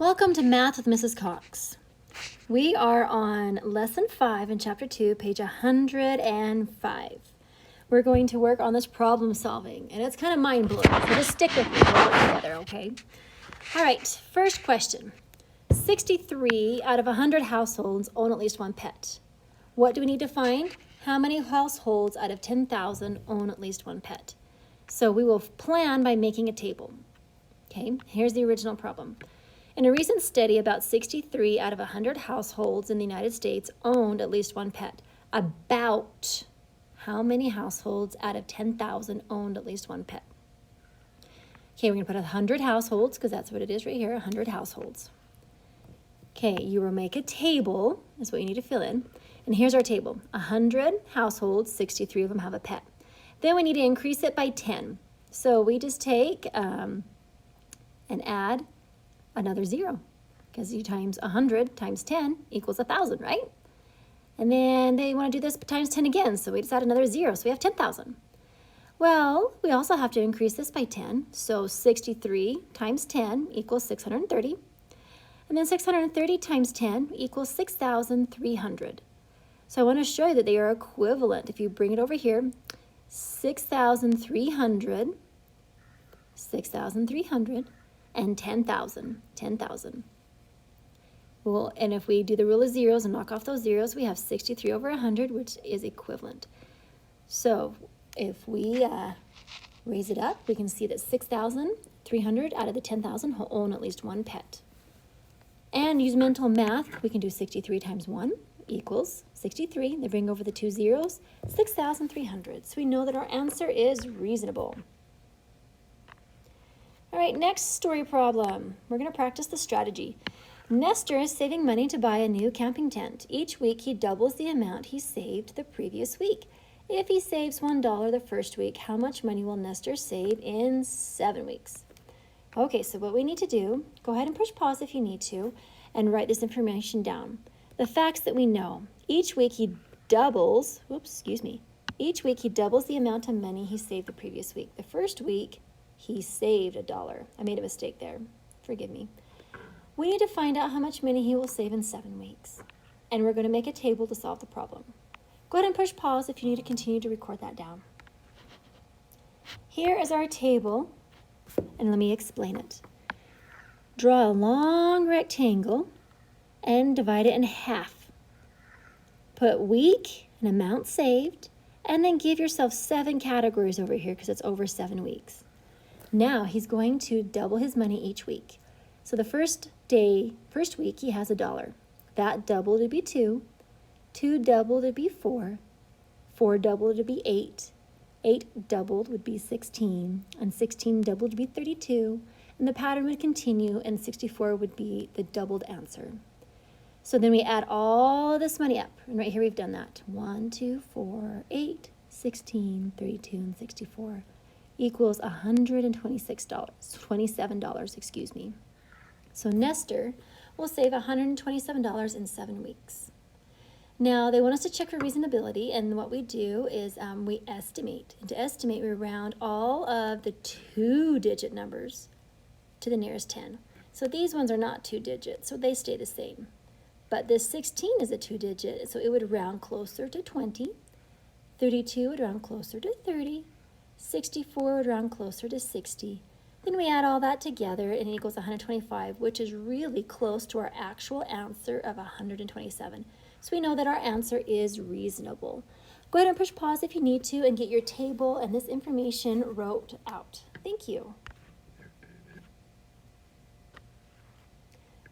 Welcome to Math with Mrs. Cox. We are on Lesson 5 in Chapter 2, page 105. We're going to work on this problem solving, and it's kind of mind-blowing, so just stick with me. We'll work together, okay? All right, first question. 63 out of 100 households own at least one pet. What do we need to find? How many households out of 10,000 own at least one pet? So we will plan by making a table. Okay, here's the original problem. In a recent study, about 63 out of 100 households in the United States owned at least one pet. About how many households out of 10,000 owned at least one pet? Okay, we're going to put 100 households because that's what it is right here, 100 households. Okay, you will make a table, is what you need to fill in. And here's our table. 100 households, 63 of them have a pet. Then we need to increase it by 10. So we just take and add another 0, because you times 100 times 10 equals 1,000, right? And then they want to do this times 10 again, so we just add another 0, so we have 10,000. Well, we also have to increase this by 10, so 63 times 10 equals 630. And then 630 times 10 equals 6,300. So I want to show you that they are equivalent. If you bring it over here, 6,300, and 10,000. Well, and if we do the rule of zeros and knock off those zeros, we have 63 over 100, which is equivalent. So if we raise it up, we can see that 6,300 out of the 10,000 own at least one pet. And use mental math, we can do 63 times 1 equals 63. They bring over the two zeros, 6,300. So we know that our answer is reasonable. All right, next story problem. We're going to practice the strategy. Nestor is saving money to buy a new camping tent. Each week he doubles the amount he saved the previous week. If he saves $1 the first week, how much money will Nestor save in 7 weeks? Okay, so what we need to do, go ahead and push pause if you need to, and write this information down. The facts that we know. Each week he doubles the amount of money he saved the previous week. The first week, he saved $1. I made a mistake there. Forgive me. We need to find out how much money he will save in 7 weeks. And we're going to make a table to solve the problem. Go ahead and push pause if you need to continue to record that down. Here is our table, and let me explain it. Draw a long rectangle and divide it in half. Put week and amount saved, and then give yourself 7 categories over here because it's over 7 weeks. Now he's going to double his money each week. So the first week he has $1. That doubled to be 2. 2 doubled to be 4. 4 doubled to be 8. 8 doubled would be 16. And 16 doubled to be 32. And the pattern would continue, and 64 would be the doubled answer. So then we add all this money up. And right here we've done that. 1, 2, 4, 8, 16, 32, and 64. Equals $127, excuse me. So Nestor will save $127 in 7 weeks. Now they want us to check for reasonability, and what we do is we estimate. And to estimate, we round all of the 2-digit numbers to the nearest 10. So these ones are not 2 digits, so they stay the same. But this 16 is a 2-digit, so it would round closer to 20. 32 would round closer to 30. 64 would round closer to 60. Then we add all that together and it equals 125, which is really close to our actual answer of 127. So we know that our answer is reasonable. Go ahead and push pause if you need to and get your table and this information wrote out. Thank you.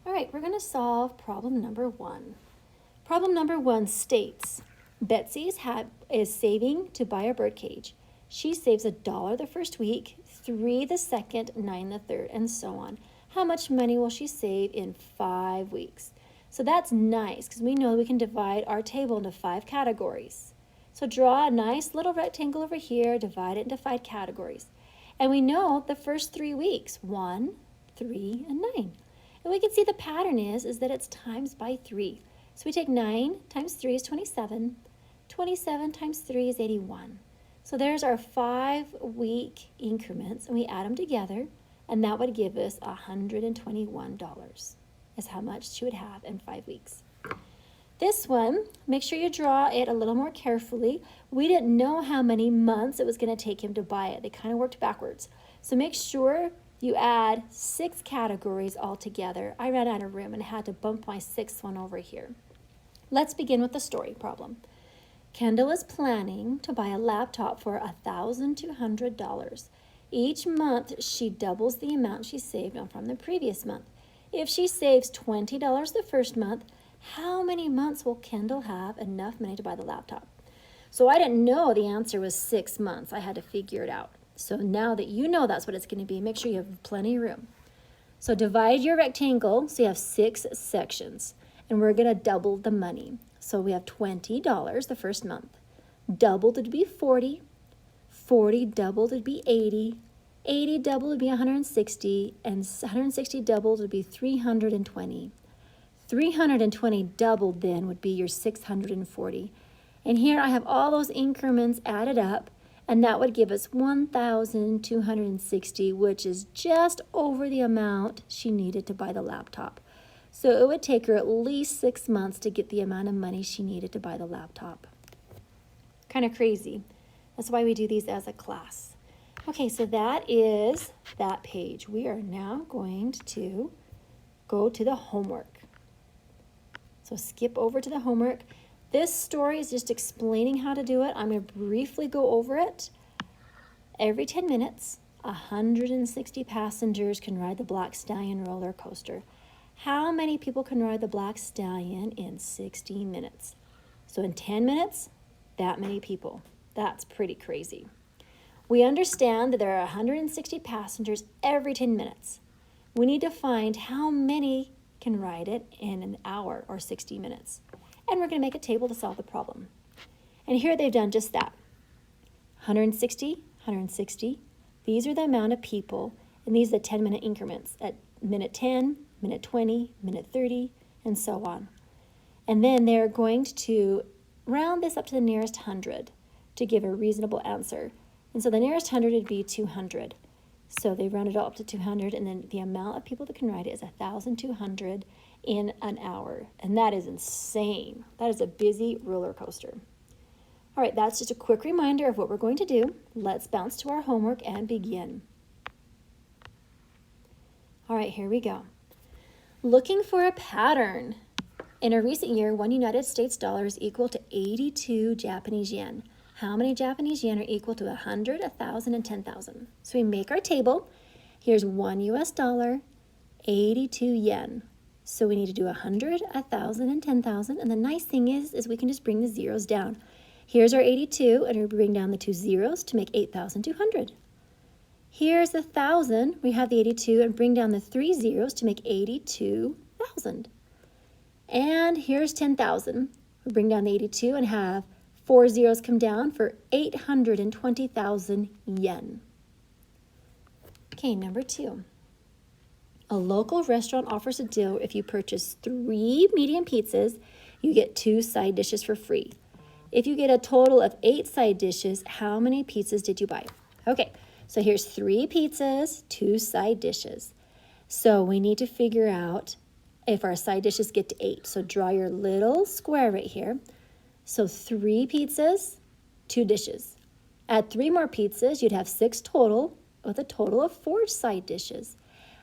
All right, we're going to solve problem number 1. Problem number 1 states, Betsy is saving to buy a bird cage. She saves $1 the first week, 3 the second, 9 the third, and so on. How much money will she save in 5 weeks? So that's nice because we know we can divide our table into 5 categories. So draw a nice little rectangle over here, divide it into 5 categories. And we know the first 3 weeks, 1, 3, and 9. And we can see the pattern is that it's times by 3. So we take 9 times 3 is 27. 27 times 3 is 81. So there's our 5-week increments, and we add them together. and that would give us $121 is how much she would have in 5 weeks. This one, make sure you draw it a little more carefully. We didn't know how many months it was going to take him to buy it. They kind of worked backwards. So make sure you add 6 categories all together. I ran out of room and had to bump my 6th one over here. Let's begin with the story problem. Kendall is planning to buy a laptop for $1,200. Each month, she doubles the amount she saved on from the previous month. If she saves $20 the first month, how many months will Kendall have enough money to buy the laptop? So I didn't know the answer was 6 months. I had to figure it out. So now that you know that's what it's going to be, make sure you have plenty of room. So divide your rectangle so you have 6 sections. And we're going to double the money. So we have $20 the first month. Doubled would be 40. 40 doubled would be 80. 80 doubled would be 160. And 160 doubled would be 320. 320 doubled then would be your 640. And here I have all those increments added up, and that would give us 1,260, which is just over the amount she needed to buy the laptop. So it would take her at least 6 months to get the amount of money she needed to buy the laptop. Kind of crazy. That's why we do these as a class. Okay, so that is that page. We are now going to go to the homework. So skip over to the homework. This story is just explaining how to do it. I'm going to briefly go over it. Every 10 minutes, 160 passengers can ride the Black Stallion roller coaster. How many people can ride the Black Stallion in 60 minutes? So in 10 minutes, that many people. That's pretty crazy. We understand that there are 160 passengers every 10 minutes. We need to find how many can ride it in an hour or 60 minutes. And we're going to make a table to solve the problem. And here they've done just that. 160, 160. These are the amount of people, and these are the 10-minute increments at minute 10, minute 20, minute 30, and so on. And then they're going to round this up to the nearest 100 to give a reasonable answer. And so the nearest 100 would be 200. So they rounded it up to 200, and then the amount of people that can ride it is 1,200 in an hour. And that is insane. That is a busy roller coaster. All right, that's just a quick reminder of what we're going to do. Let's bounce to our homework and begin. All right, here we go. Looking for a pattern. In a recent year, 1 United States dollar is equal to 82 Japanese yen. How many Japanese yen are equal to 100, 1,000, and 10,000? So we make our table. Here's 1 US dollar, 82 yen. So we need to do 100, 1,000, and 10,000. And the nice thing is we can just bring the zeros down. Here's our 82, and we bring down the 2 zeros to make 8,200. Here's 1,000. We have the 82 and bring down the 3 zeros to make 82,000. And here's 10,000. We bring down the 82 and have 4 zeros come down for 820,000 yen. Okay, number 2. A local restaurant offers a deal if you purchase 3 medium pizzas, you get 2 side dishes for free. If you get a total of 8 side dishes, how many pizzas did you buy? Okay, so here's 3 pizzas, 2 side dishes. So we need to figure out if our side dishes get to 8. So draw your little square right here. So 3 pizzas, 2 dishes. Add 3 more pizzas, you'd have 6 total with a total of 4 side dishes.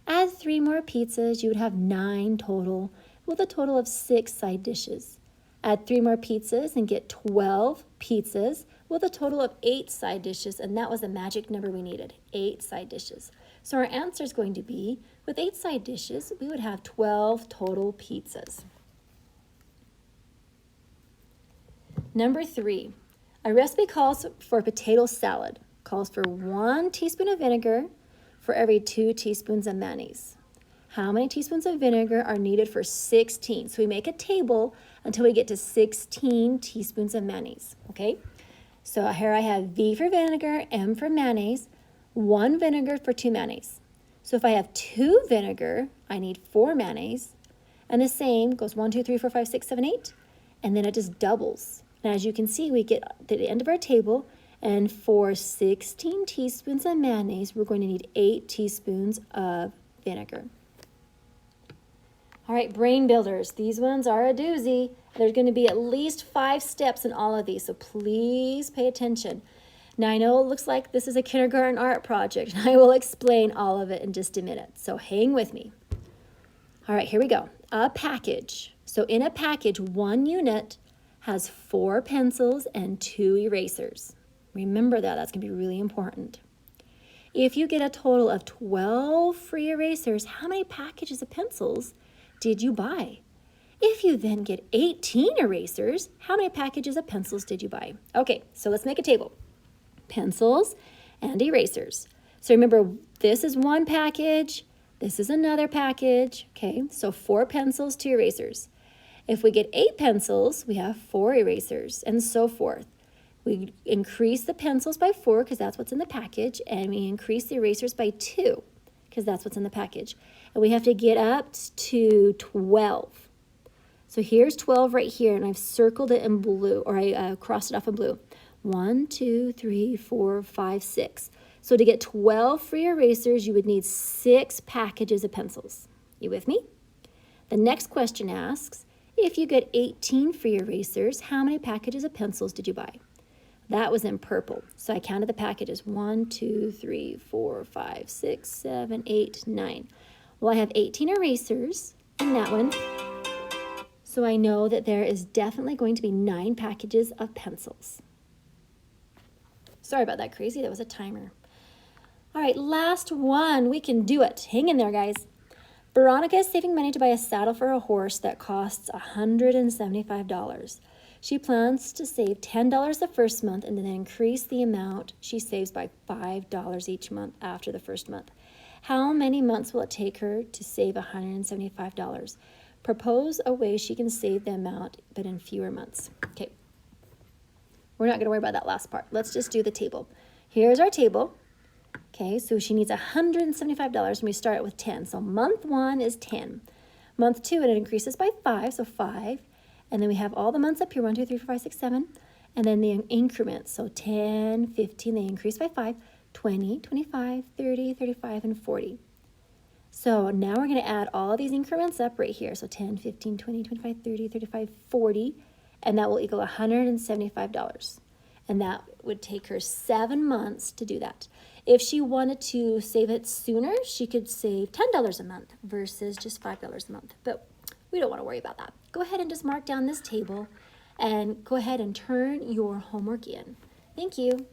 Add 3 more pizzas, you would have 9 total with a total of 6 side dishes. Add 3 more pizzas and get 12 pizzas with a total of 8 side dishes, and that was the magic number we needed, 8 side dishes. So our answer is going to be, with 8 side dishes, we would have 12 total pizzas. Number 3, a recipe calls for potato salad, calls for 1 teaspoon of vinegar for every 2 teaspoons of mayonnaise. How many teaspoons of vinegar are needed for 16? So we make a table until we get to 16 teaspoons of mayonnaise, okay? So here I have V for vinegar, M for mayonnaise, 1 vinegar for 2 mayonnaise. So if I have 2 vinegar, I need 4 mayonnaise, and the same goes 1, 2, 3, 4, 5, 6, 7, 8, and then it just doubles. And as you can see, we get to the end of our table, And for 16 teaspoons of mayonnaise, we're going to need 8 teaspoons of vinegar. All right, brain builders. These ones are a doozy. There's going to be at least 5 steps in all of these, so please pay attention. Now, I know it looks like this is a kindergarten art project, and I will explain all of it in just a minute, so hang with me. All right, here we go. A package. So in a package, 1 unit has 4 pencils and 2 erasers. Remember that, that's gonna be really important. If you get a total of 12 free erasers, how many packages of pencils did you buy? If you then get 18 erasers, how many packages of pencils did you buy? Okay, so let's make a table. Pencils and erasers. So remember, this is 1 package, this is another package, okay? So 4 pencils, 2 erasers. If we get 8 pencils, we have 4 erasers, and so forth. We increase the pencils by 4 because that's what's in the package, and we increase the erasers by 2 because that's what's in the package. And we have to get up to 12. So here's 12 right here, and I've circled it in blue, or I crossed it off in blue. 1, 2, 3, 4, 5, 6. So to get 12 free erasers, you would need 6 packages of pencils. You with me? The next question asks, if you get 18 free erasers, how many packages of pencils did you buy? That was in purple. So I counted the packages. 1, 2, 3, 4, 5, 6, 7, 8, 9. Well, I have 18 erasers in that one. So I know that there is definitely going to be 9 packages of pencils. Sorry about that, crazy. That was a timer. All right, last one. We can do it. Hang in there, guys. Veronica is saving money to buy a saddle for a horse that costs $175. She plans to save $10 the first month and then increase the amount she saves by $5 each month after the first month. How many months will it take her to save $175? Propose a way she can save the amount, but in fewer months. Okay, we're not going to worry about that last part. Let's just do the table. Here's our table. Okay, so she needs $175 and we start with 10. So month 1 is 10. Month 2, and it increases by 5, so 5. And then we have all the months up here, 1, 2, 3, 4, 5, 6, 7. And then the increments, so 10, 15, they increase by 5, 20, 25, 30, 35, and 40. So now we're going to add all of these increments up right here. So 10, 15, 20, 25, 30, 35, 40, and that will equal $175. And that would take her 7 months to do that. If she wanted to save it sooner, she could save $10 a month versus just $5 a month. But we don't want to worry about that. Go ahead and just mark down this table and go ahead and turn your homework in. Thank you.